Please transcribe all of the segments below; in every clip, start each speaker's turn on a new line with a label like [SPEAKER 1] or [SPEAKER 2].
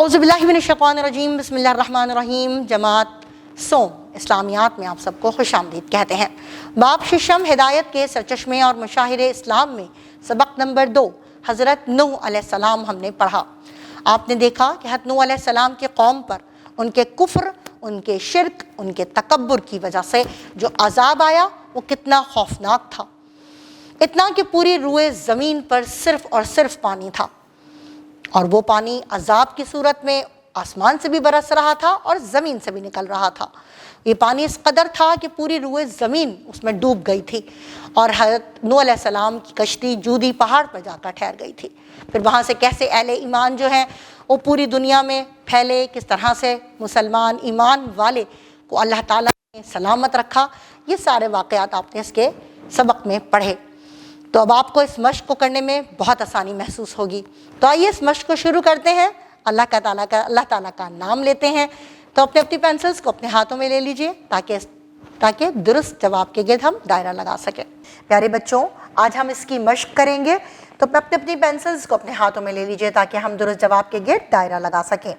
[SPEAKER 1] औज़ुबिल्लाहिमिनश्शैतानिर्रजीम बिस्मिल्लाहिर्रहमानिर्रहीम। जमात सोम इस्लामियात में आप सबको खुशामदीद कहते हैं। बाब शिशम हिदायत के सरचश्मे और मुशाहिरे इस्लाम में सबक नंबर 2 हज़रत नूह अलैहिस्सलाम हमने पढ़ा। आपने देखा कि हज़रत नूह अलैहिस्सलाम की कौम पर उनके कुफ्र, उनके शिरक, उनके तकब्बुर की वजह से जो अज़ाब आया वो कितना खौफनाक था। इतना कि पूरी रूए ज़मीन पर सिर्फ़ और सिर्फ पानी था, और वो पानी अज़ाब की सूरत में आसमान से भी बरस रहा था और ज़मीन से भी निकल रहा था। ये पानी इस कदर था कि पूरी रूए ज़मीन उसमें डूब गई थी और हज़रत नूह अलैहिस्सलाम की कश्ती जूदी पहाड़ पर जाकर ठहर गई थी। फिर वहाँ से कैसे अहले ईमान जो हैं वो पूरी दुनिया में फैले, किस तरह से मुसलमान ईमान वाले को अल्लाह ताला ने सलामत रखा, ये सारे वाक़यात आपने इसके सबक में पढ़े। तो अब आपको इस मश्क को करने में बहुत आसानी महसूस होगी। तो आइए इस मश्क को शुरू करते हैं। अल्लाह ताला का नाम लेते हैं। तो अपने अपनी पेंसिल्स को अपने हाथों में ले लीजिए ताकि दुरुस्त जवाब के गिर्द हम दायरा लगा सकें। प्यारे बच्चों, आज हम इसकी मश्क करेंगे, तो अपनी अपनी पेंसिल्स को अपने हाथों में ले लीजिए ताकि हम दुरुस्त जवाब के गिर्द दायरा लगा सकें।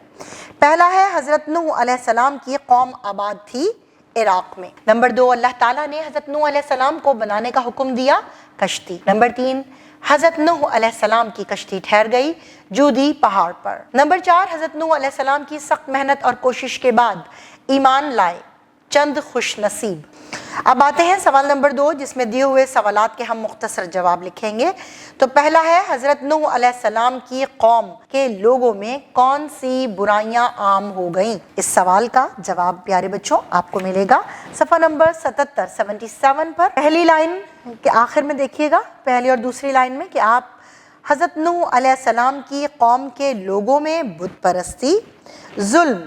[SPEAKER 1] पहला है, हज़रत नूह अलैहिस्सलाम की कौम आबाद थी इराक में। नंबर 2, अल्लाह ताला ने हज़रत नूह अलैहिस्सलाम को बनाने का हुक्म दिया कश्ती। नंबर 3, हज़रत नूह अलैहिस्सलाम की कश्ती ठहर गई जूदी पहाड़ पर। नंबर 4, हज़रत नूह अलैहिस्सलाम की सख्त मेहनत और कोशिश के बाद ईमान लाए चंद खुश नसीब। अब आते हैं सवाल नंबर 2, जिसमें दिए हुए सवालात के हम मुख्तसर जवाब लिखेंगे। तो पहला है, हज़रत नूह अलैहिस्सलाम की कौम के लोगों में कौन सी बुराइयां आम हो गईं? इस सवाल का जवाब प्यारे बच्चों आपको मिलेगा सफ़ा नंबर 77 पर। पहली लाइन के आखिर में देखिएगा, पहली और दूसरी लाइन में, कि आप हज़रत नूह अलैहिस्सलाम की कौम के लोगों में बुत परस्ती, जुल्म,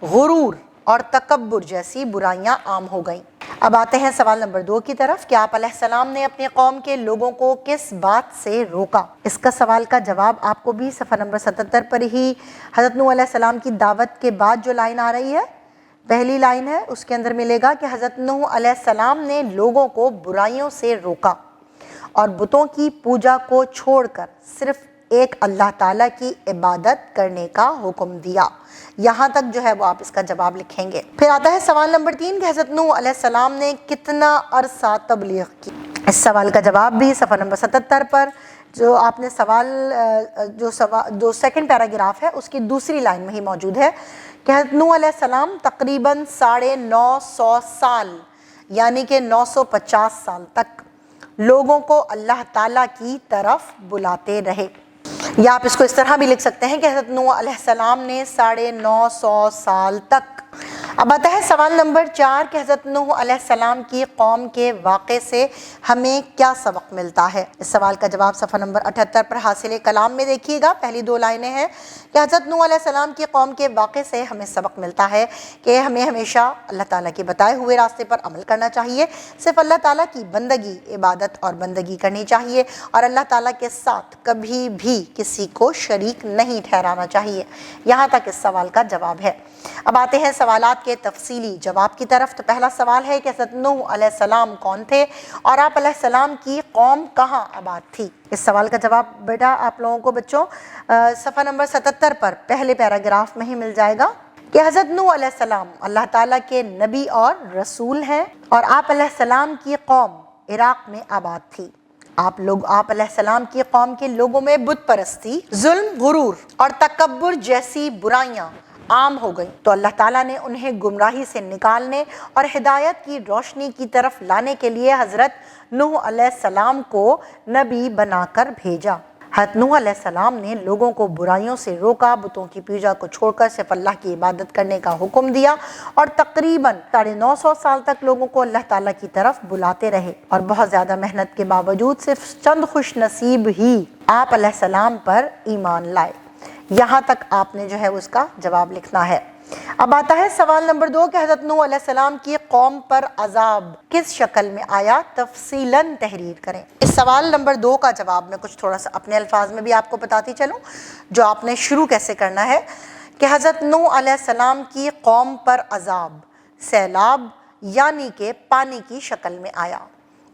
[SPEAKER 1] गुरूर और तकब्बुर जैसी बुराइयां आम हो गईं। अब आते हैं सवाल नंबर 2 की तरफ कि आप अलैहिस्सलाम ने अपने कौम के लोगों को किस बात से रोका? इसका सवाल का जवाब आपको भी सफ़ा नंबर 77 पर ही हज़रत नूह अलैहिस्सलाम की दावत के बाद जो लाइन आ रही है, पहली लाइन है, उसके अंदर मिलेगा कि हज़रत नूह अलैहिस्सलाम ने लोगों को बुराइयों से रोका और बुतों की पूजा को छोड़कर सिर्फ एक अल्लाह ताला की इबादत करने का हुक्म दिया। यहाँ तक जो है वो आप इसका जवाब लिखेंगे। फिर आता है सवाल नंबर 3 कि हज़रत नूह अलैहिस्सलाम ने कितना अरसा तबलीग की? इस सवाल का जवाब भी सफ़ा नंबर 77 पर जो आपने जो सेकंड पैराग्राफ है उसकी दूसरी लाइन में ही मौजूद है कि हज़रत नूह अलैहिस्सलाम तकरीबन 950 साल यानी कि 950 साल तक लोगों को अल्लाह ताला की तरफ बुलाते रहे। या आप इसको इस तरह भी लिख सकते हैं कि हज़रत नूह अलैहिस्सलाम ने 950 साल तक। अब आता है सवाल नंबर 4 कि हज़रत नूह अलैहिस्सलाम की कौम के वाक़े से हमें क्या सबक मिलता है? इस सवाल का जवाब सफ़ा नंबर 78 पर हासिल कलाम में देखिएगा। पहली 2 लाइनें हैं कि हज़रत नूह अलैहिस्सलाम की कौम के वाक़े से हमें सबक मिलता है कि हमें हमेशा अल्लाह ताला के बताए हुए रास्ते पर अमल करना चाहिए, सिर्फ अल्लाह ताला की बंदगी, इबादत और बंदगी करनी चाहिए और अल्लाह ताला के साथ कभी भी किसी को शरीक नहीं ठहराना चाहिए। यहाँ तक इस सवाल का जवाब है। अब आते हैं सवालात के तफसीली जवाब की तरफ। तो पहला सवाल है कि हज़रत नूह अलैहिस्सलाम कौन थे और आप अलैहिस्सलाम की कौम कहाँ आबाद थी? इस सवाल का जवाब बेटा आप लोगों को बच्चों सफ़ा नंबर 77 पर पहले पैराग्राफ में ही मिल जाएगा कि हज़रत नूह अलैहिस्सलाम अल्लाह ताला के नबी और रसूल हैं और आप अलैहिस्सलाम की कौम इराक में आबाद थी। आप अलैहिस्सलाम की कौम के लोगों में बुत परस्ती, जुल्म, गुरूर और तकब्बुर जैसी बुराइयां आम हो गई, तो अल्लाह ताला ने उन्हें गुमराही से निकालने और हिदायत की रोशनी की तरफ लाने के लिए हज़रत नूह अलैहिस्सलाम को नबी बनाकर भेजा। हज़रत नूह अलैहिस्सलाम ने लोगों को बुराइयों से रोका, बुतों की पूजा को छोड़कर सिर्फ अल्लाह की इबादत करने का हुक्म दिया और तकरीबन 950 साल तक लोगों को अल्लाह ताला की तरफ बुलाते रहे और बहुत ज़्यादा मेहनत के बावजूद सिर्फ चंद खुश नसीब ही आप अलैहिस्सलाम पर ईमान लाए। यहाँ तक आपने जो है उसका जवाब लिखना है। अब आता है सवाल नंबर 2 कि हज़रत नूह अलैहिस्सलाम की कौम पर अजाब किस शक्ल में आया? तफसीलन तहरीर करें। इस सवाल नंबर 2 का जवाब मैं कुछ थोड़ा सा अपने अल्फाज में भी आपको बताती चलूँ, जो आपने शुरू कैसे करना है कि हज़रत नूह अलैहिस्सलाम की कौम पर अजाब सैलाब यानी कि पानी की शक्ल में आया।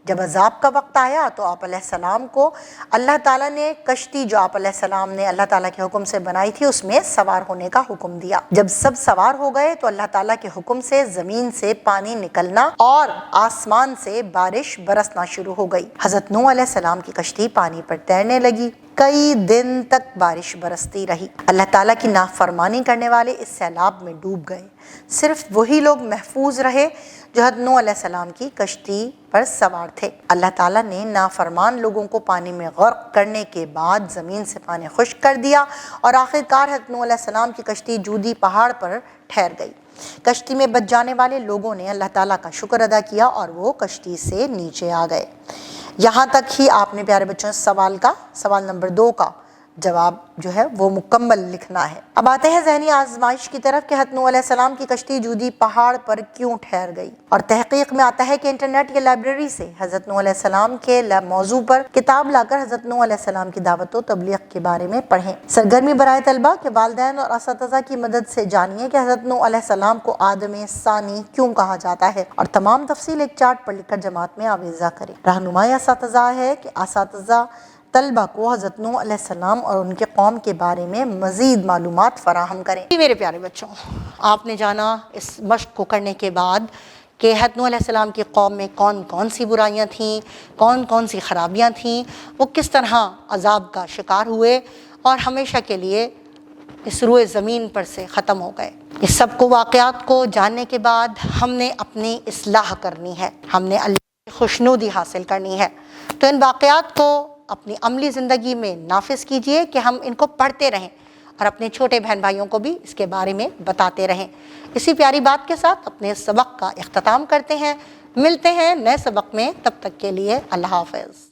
[SPEAKER 1] جب عذاب کا وقت آیا تو آپ علیہ السلام کو اللہ تعالیٰ نے کشتی جو آپ علیہ السلام نے اللہ تعالیٰ کے حکم سے بنائی تھی اس میں سوار ہونے کا حکم دیا۔ جب سب سوار ہو گئے تو اللہ تعالیٰ کے حکم سے زمین سے پانی نکلنا اور آسمان سے بارش برسنا شروع ہو گئی۔ حضرت نوح علیہ السلام کی کشتی پانی پر تیرنے لگی۔ کئی دن تک بارش برستی رہی۔ اللہ تعالیٰ کی نافرمانی کرنے والے اس سیلاب میں ڈوب گئے۔ صرف وہی لوگ محفوظ رہے جو حضرت نوح علیہ السلام کی کشتی پر سوار تھے۔ اللہ تعالیٰ نے نافرمان لوگوں کو پانی میں غرق کرنے کے بعد زمین سے پانی خشک کر دیا اور آخرکار حضرت نوح علیہ السلام کی کشتی جودی پہاڑ پر ٹھہر گئی۔ کشتی میں بچ جانے والے لوگوں نے اللہ تعالیٰ کا شکر ادا کیا اور وہ کشتی سے نیچے آ گئے۔ یہاں تک ہی آپ نے پیارے بچوں سوال نمبر 2 کا جواب جو ہے وہ مکمل لکھنا ہے۔ اب آتے ہیں ذہنی آزمائش کی طرف کہ حضرت نوح علیہ السلام کی کشتی جودی پہاڑ پر کیوں ٹھہر گئی، اور تحقیق میں آتا ہے کہ انٹرنیٹ یا لائبریری سے حضرت نوح علیہ السلام کے موضوع پر کتاب لا کر حضرت نوح علیہ السلام کی دعوت و تبلیغ کے بارے میں پڑھیں۔ سرگرمی برائے طلبہ کے والدین اور اساتذہ کی مدد سے جانیے کہ حضرت نوح علیہ السلام کو آدم ثانی کیوں کہا جاتا ہے، اور تمام تفصیل ایک چارٹ پر لکھ کر جماعت میں آویزہ کریں۔ رہنمائی اساتذہ ہے کہ اساتذہ طلبہ کو حضرت نوح علیہ السلام اور ان کے قوم کے بارے میں مزید معلومات فراہم کریں۔ میرے پیارے بچوں، آپ نے جانا اس مشق کو کرنے کے بعد کہ حضرت نوح علیہ السلام کی قوم میں کون کون سی برائیاں تھیں، کون کون سی خرابیاں تھیں، وہ کس طرح عذاب کا شکار ہوئے اور ہمیشہ کے لیے اس روئے زمین پر سے ختم ہو گئے۔ اس سب کو واقعات کو جاننے کے بعد ہم نے اپنی اصلاح کرنی ہے، ہم نے اللہ کی خوشنودی حاصل کرنی ہے۔ تو ان واقعات کو اپنی عملی زندگی میں نافذ کیجئے کہ ہم ان کو پڑھتے رہیں اور اپنے چھوٹے بہن بھائیوں کو بھی اس کے بارے میں بتاتے رہیں۔ اسی پیاری بات کے ساتھ اپنے سبق کا اختتام کرتے ہیں۔ ملتے ہیں نئے سبق میں، تب تک کے لیے اللہ حافظ۔